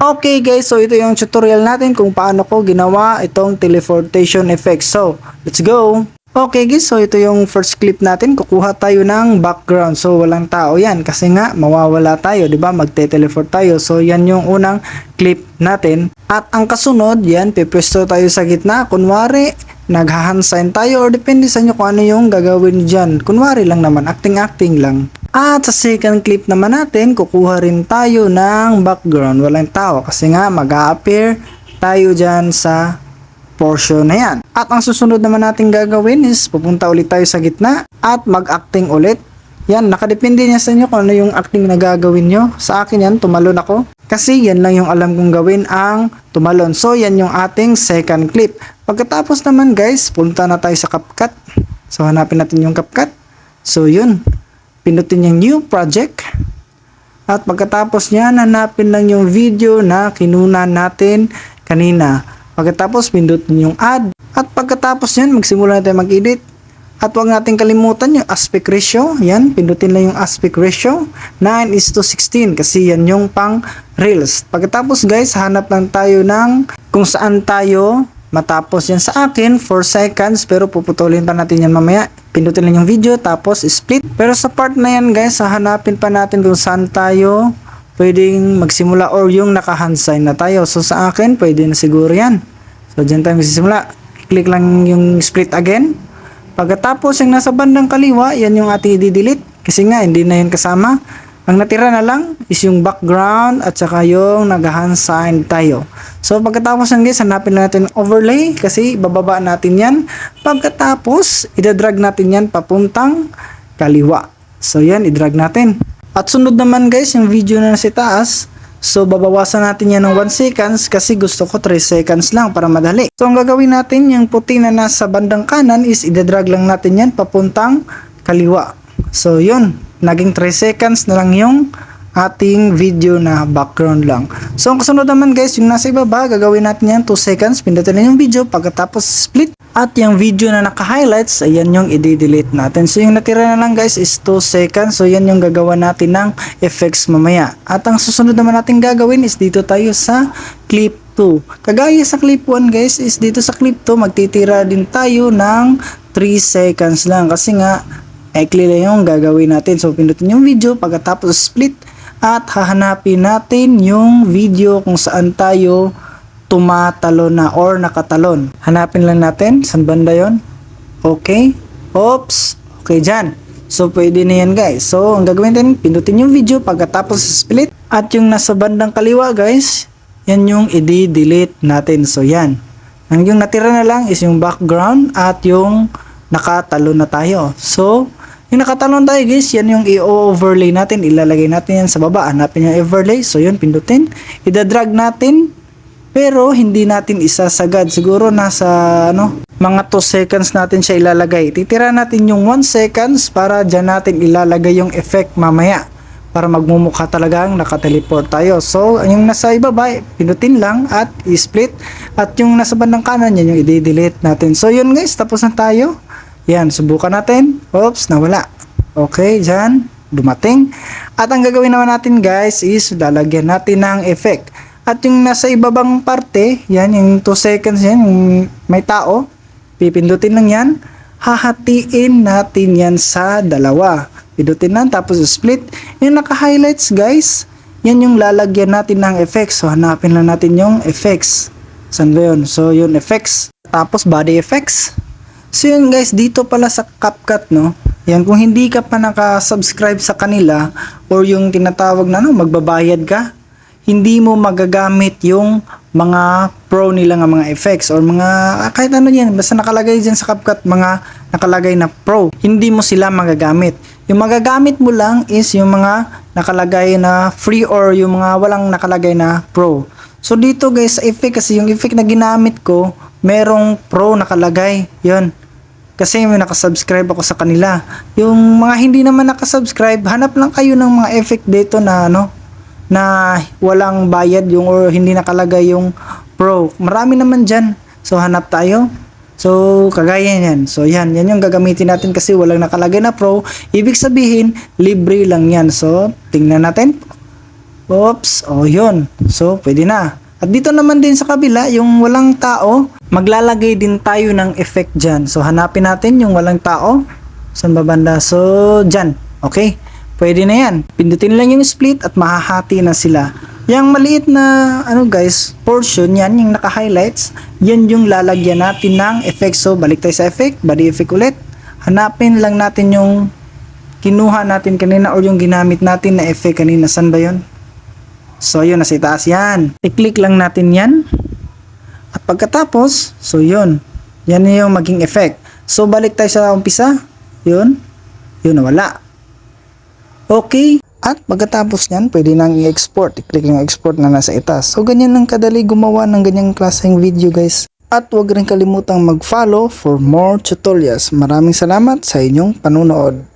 Okay guys, so ito yung tutorial natin kung paano ko ginawa itong teleportation effect. So, let's go! Okay guys, so ito yung first clip natin. Kukuha tayo ng background. So, walang tao yan kasi nga mawawala tayo, 'di ba? Magte-teleport tayo. So, yan yung unang clip natin. At ang kasunod, yan, pipwesto tayo sa gitna. Kunwari, nag-hand sign tayo or depende sa inyo kung ano yung gagawin dyan. Kunwari lang naman, acting-acting lang. At sa second clip naman natin, kukuha rin tayo ng background. Walang tao kasi nga mag-a-appear tayo dyan sa portion na yan. At ang susunod naman natin gagawin is pupunta ulit tayo sa gitna at mag-acting ulit. Yan, nakadepende niya sa inyo kung ano yung acting na gagawin nyo. Sa akin yan, tumalon ako. Kasi yan lang yung alam kong gawin ang tumalon. So yan yung ating second clip. Pagkatapos naman guys, punta na tayo sa CapCut. So hanapin natin yung CapCut. So yun. Pinutin yung new project. At pagkatapos niyan, hanapin lang yung video na kinunan natin kanina. Pagkatapos, pindutin yung add. At pagkatapos niyan, magsimula na tayo mag-edit. At huwag natin kalimutan yung aspect ratio. Yan, pindutin lang yung aspect ratio. 9:16 kasi yan yung pang reels. Pagkatapos guys, hanap lang tayo ng kung saan tayo matapos. Yan sa akin, 4 seconds. Pero puputulin pa natin yan mamaya. Pindutin lang yung video, tapos split. Pero sa part na yan guys, hahanapin pa natin kung saan tayo pwedeng magsimula or yung naka-hand sign na tayo. So sa akin, pwede na siguro yan. So dyan tayo magsisimula. Click lang yung split again. Pagkatapos yung nasa bandang kaliwa, yan yung ating i-delete. Kasi nga, hindi na yun kasama. Ang natira na lang is yung background at saka yung nag-hand sign tayo. So pagkatapos yan guys, hanapin lang natin overlay kasi bababa natin yan. Pagkatapos, idadrag natin yan papuntang kaliwa. So yan, idrag natin. At sunod naman guys, yung video na nasa taas. So babawasan natin yan ng 1 seconds kasi gusto ko 3 seconds lang para madali. So ang gagawin natin, yung puti na nasa bandang kanan is idadrag lang natin yan papuntang kaliwa. So yun, naging 3 seconds na lang yung ating video na background lang. So ang kasunod naman guys, yung nasa ibaba, gagawin natin yan 2 seconds, pindutin na yung video, pagkatapos split. At yung video na naka-highlights, ayan yung i-delete natin. So yung natira na lang guys is 2 seconds. So yan yung gagawa natin ng effects mamaya. At ang susunod naman natin gagawin is dito tayo sa clip 2. Kagaya sa clip 1 guys is dito sa clip 2 magtitira din tayo ng 3 seconds lang. Kasi nga ikli lang yung gagawin natin. So pindutin yung video, pagkatapos split. At hahanapin natin yung video kung saan tayo tumatalon na or nakatalon. Hanapin lang natin, saan banda yon? Okay. Oops. Okay, dyan. So, pwede na yan guys. So, ang gagawin natin, pindutin yung video, pagkatapos split. At yung nasa bandang kaliwa guys, yan yung i-delete natin. So, yan. Ang yung natira na lang is yung background at yung nakatalon na tayo. So, yung nakatalon tayo guys, yan yung i-overlay natin. Ilalagay natin yan sa baba. Hanapin yung overlay. So, yun, pindutin. Idadrag natin. Pero hindi natin isasagad. Siguro nasa mga 2 seconds natin siya ilalagay. Titira natin yung 1 seconds para dyan natin ilalagay yung effect mamaya. Para magmumukha talagang nakateleport tayo. So, yung nasa ibaba, pinutin lang at i-split. At yung nasa bandang kanan, yan yung i-delete natin. So, yun guys, tapos na tayo. Yan, subukan natin. Oops, nawala. Okay, dyan, dumating. At ang gagawin naman natin guys is lalagyan natin ng effect. At yung nasa ibabang parte, yan, yung 2 seconds yan, yung may tao, pipindutin lang yan, hahatiin natin yan sa dalawa. Pindutin lang, tapos split. Yung naka-highlights guys, yan yung lalagyan natin ng effects. So, hanapin lang natin yung effects. Saan ba yun? So, yun, effects. Tapos, body effects. So, yun guys, dito pala sa CapCut, no? Yan, kung hindi ka pa naka-subscribe sa kanila, or yung tinatawag na, magbabayad ka, hindi mo magagamit yung mga pro nila nga mga effects or mga kahit ano yan, basta nakalagay dyan sa CapCut mga nakalagay na pro, hindi mo sila magagamit. Yung magagamit mo lang is yung mga nakalagay na free or yung mga walang nakalagay na pro. So dito guys sa effect, kasi yung effect na ginamit ko merong pro nakalagay yun, kasi may nakasubscribe ako sa kanila. Yung mga hindi naman nakasubscribe, hanap lang kayo ng mga effect dito na na walang bayad yung or hindi nakalagay yung pro. Marami naman dyan. So, hanap tayo. So, kagaya yan. So, yan yung gagamitin natin kasi walang nakalagay na pro. Ibig sabihin, libre lang yan. So, tingnan natin. Oops, oh yun. So, pwede na. At dito naman din sa kabila, yung walang tao, maglalagay din tayo ng effect dyan. So, hanapin natin yung walang tao. Saan ba banda? So, dyan. Okay, pwede na yan. Pindutin lang yung split at mahahati na sila. Yung maliit na, guys, portion, yan, yung naka-highlights, yan yung lalagyan natin ng effect. So, balik tayo sa effect, body effect ulit. Hanapin lang natin yung kinuha natin kanina or yung ginamit natin na effect kanina. Saan ba yun? So, yun, nasa itaas yan. I-click lang natin yan. At pagkatapos, so yun. Yan yung maging effect. So, balik tayo sa umpisa. Yun. Yun, nawala. Okay. At pagkatapos nyan, pwede nang i-export. I-click yung export na nasa itaas. So, ganyan lang kadali gumawa ng ganyang klaseng video, guys. At huwag rin kalimutang mag-follow for more tutorials. Maraming salamat sa inyong panunood.